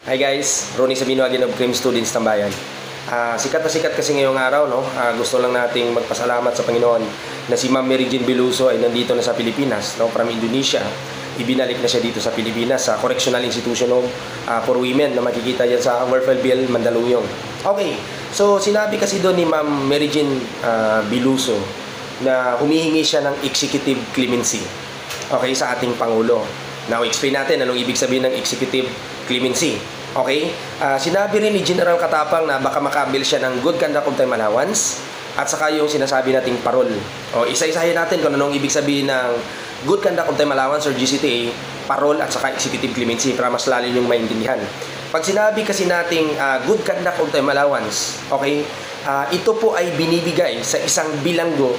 Hi guys, Ronnie Sabino again of Cream Students Tambayan. Sikat na sikat kasi ngayong araw, no? Gusto lang nating magpasalamat sa Panginoon na si Ma'am Mary Jane Biluso ay nandito na sa Pilipinas, no? From Indonesia. Ibinalik na siya dito sa Pilipinas sa Correctional Institution for Women na makikita yan sa Murphyville, Mandaluyong. Okay, so sinabi kasi doon ni Ma'am Mary Jane Biluso na humihingi siya ng executive clemency, okay, sa ating Pangulo. Now, explain natin anong ibig sabihin ng executive clemency. Okay? Sinabi rin ni General Katapang na baka makabil siya ng good conduct of time allowance at saka yung sinasabi nating parol. O, isa-isahin natin kung anong ibig sabihin ng good conduct of time allowance or GCTA, parol at saka executive clemency para mas lalim yung maintindihan. Pag sinabi kasi nating good conduct of time allowance, okay, ito po ay binibigay sa isang bilanggo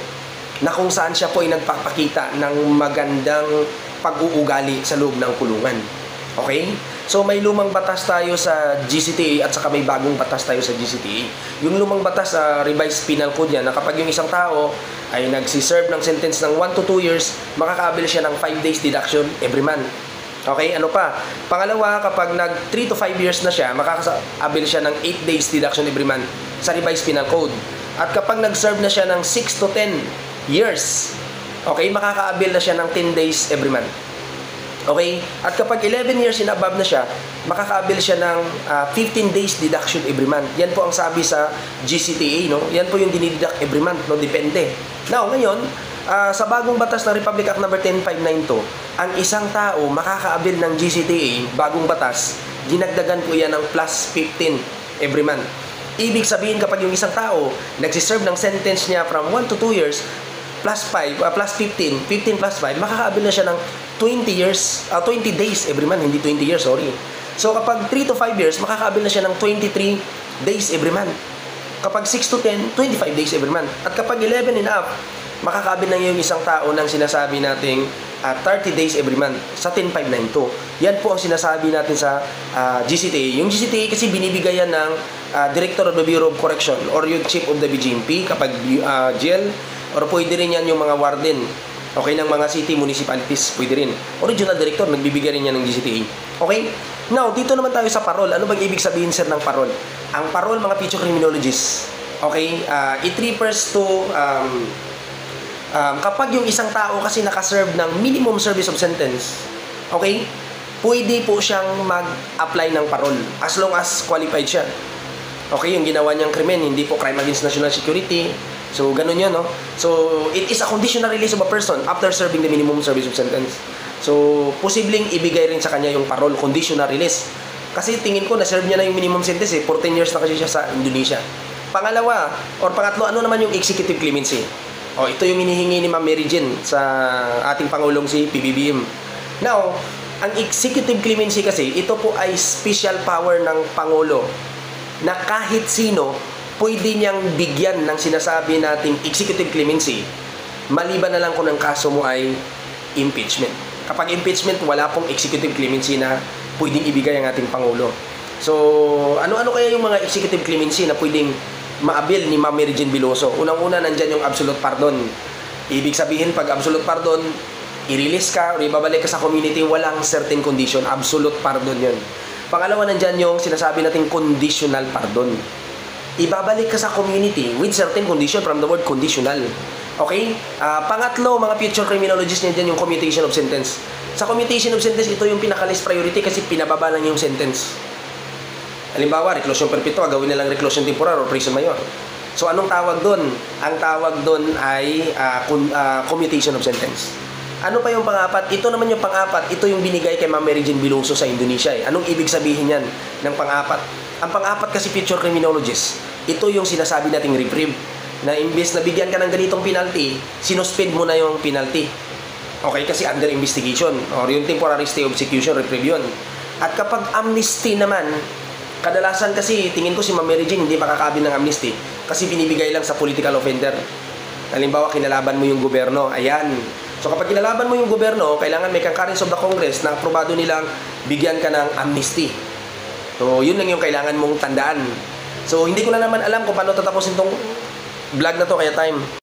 na kung saan siya po ay nagpapakita ng magandang pag-uugali sa loob ng kulungan. Okay? So may lumang batas tayo sa GCTA at saka may bagong batas tayo sa GCTA. Yung lumang batas sa revised penal code yan na kapag yung isang tao ay nagsiserve ng sentence ng 1 to 2 years, makakaabil siya ng 5 days deduction every month. Okay, ano pa? Pangalawa, kapag nag 3 to 5 years na siya, makakaabil siya ng 8 days deduction every month sa revised penal code. At kapag nag-serve na siya ng 6 to 10 years, okay, makakaabil na siya ng 10 days every month. Okay? At kapag 11 years and above na siya, makakaabil siya ng 15 days deduction every month. Yan po ang sabi sa GCTA, no? Yan po yung dinideduct every month, no? Depende. Now, ngayon, sa bagong batas ng Republic Act number 10592, ang isang tao makakaabil ng GCTA, bagong batas, dinagdagan po yan ng plus 15 every month. Ibig sabihin, kapag yung isang tao nagsiserve ng sentence niya from 1 to 2 years, plus 5, plus 15 plus 5, makakaabil na siya ng 20 days every month, hindi 20 years, sorry. So kapag 3 to 5 years, makakaabil na siya ng 23 days every month. Kapag 6 to 10, 25 days every month. At kapag 11 and up, makakaabil na yung isang tao ng sinasabi nating 30 days every month sa 10592. Yan po ang sinasabi natin sa GCTA. Yung GCTA kasi binibigay yan ng Director of the Bureau of Correction or yung Chief of the BGMP kapag jail, or pwede rin yan yung mga warden, okay, ng mga city municipalities, pwede rin. Original director, nagbibigay rin yan ng GCTA. Okay? Now, dito naman tayo sa parol. Ano bang ibig sabihin, sir, ng parol? Ang parol, mga future criminologists, okay, it refers to kapag yung isang tao kasi nakaserve ng minimum service of sentence, okay, pwede po siyang mag-apply ng parol as long as qualified siya. Okay, yung ginawa niyang krimen, hindi po crime against national security. So, ganun yun, no? So, it is a conditional release of a person after serving the minimum service of sentence. So, posibleng ibigay rin sa kanya yung parole, conditional release. Kasi tingin ko, na-serve niya na yung minimum sentence, 14 years na kasi siya sa Indonesia. Pangalawa, or pangatlo, ano naman yung executive clemency? O, ito yung hinihingi ni Ma'am Mary Jane sa ating Pangulong si PBBM. Now, ang executive clemency kasi, ito po ay special power ng Pangulo na kahit sino pwede niyang bigyan ng sinasabi nating executive clemency maliban na lang kung ang kaso mo ay impeachment. Kapag impeachment, wala pong executive clemency na pwedeng ibigay ang ating Pangulo. So, ano-ano kaya yung mga executive clemency na pwedeng maabil ni Ma'am Mary Jane Biluso? Unang-una, nandyan yung absolute pardon. Ibig sabihin, pag absolute pardon, i-release ka o ibabalik ka sa community, walang certain condition. Absolute pardon yun. Pangalawa, nandyan yung sinasabi nating conditional pardon. Ibabalik ka sa community with certain condition from the word conditional. Okay? Pangatlo, mga future criminologists niyan dyan yung commutation of sentence. Sa commutation of sentence, ito yung pinaka-least priority kasi pinababa lang yung sentence. Halimbawa, reclusion perpetua, gawin nilang reclusion temporal or prison mayor. So, anong tawag doon? Ang tawag doon ay commutation of sentence. Ano pa yung pang-apat? Ito naman yung pang-apat. Ito yung binigay kay Ma'am Mary Jane Biluso sa Indonesia. Anong ibig sabihin yan ng pang-apat? Ang pang-apat kasi future criminologist, ito yung sinasabi nating reprieve. Na imbes na bigyan ka ng ganitong penalty, sinuspend mo na yung penalty. Okay, kasi under investigation. Or yung temporary stay of execution, reprieve yun. At kapag amnesty naman, kadalasan kasi, tingin ko si Ma'am Mary Jane hindi makakabil ng amnesty kasi binibigay lang sa political offender. Halimbawa, kinalaban mo yung gobyerno. Ayan. So kapag kinalaban mo yung gobyerno, kailangan may concurrence of the Congress na aprobado nilang bigyan ka ng amnesty. So yun lang yung kailangan mong tandaan. So hindi ko na naman alam kung paano tatapusin tong vlog na to, kaya time.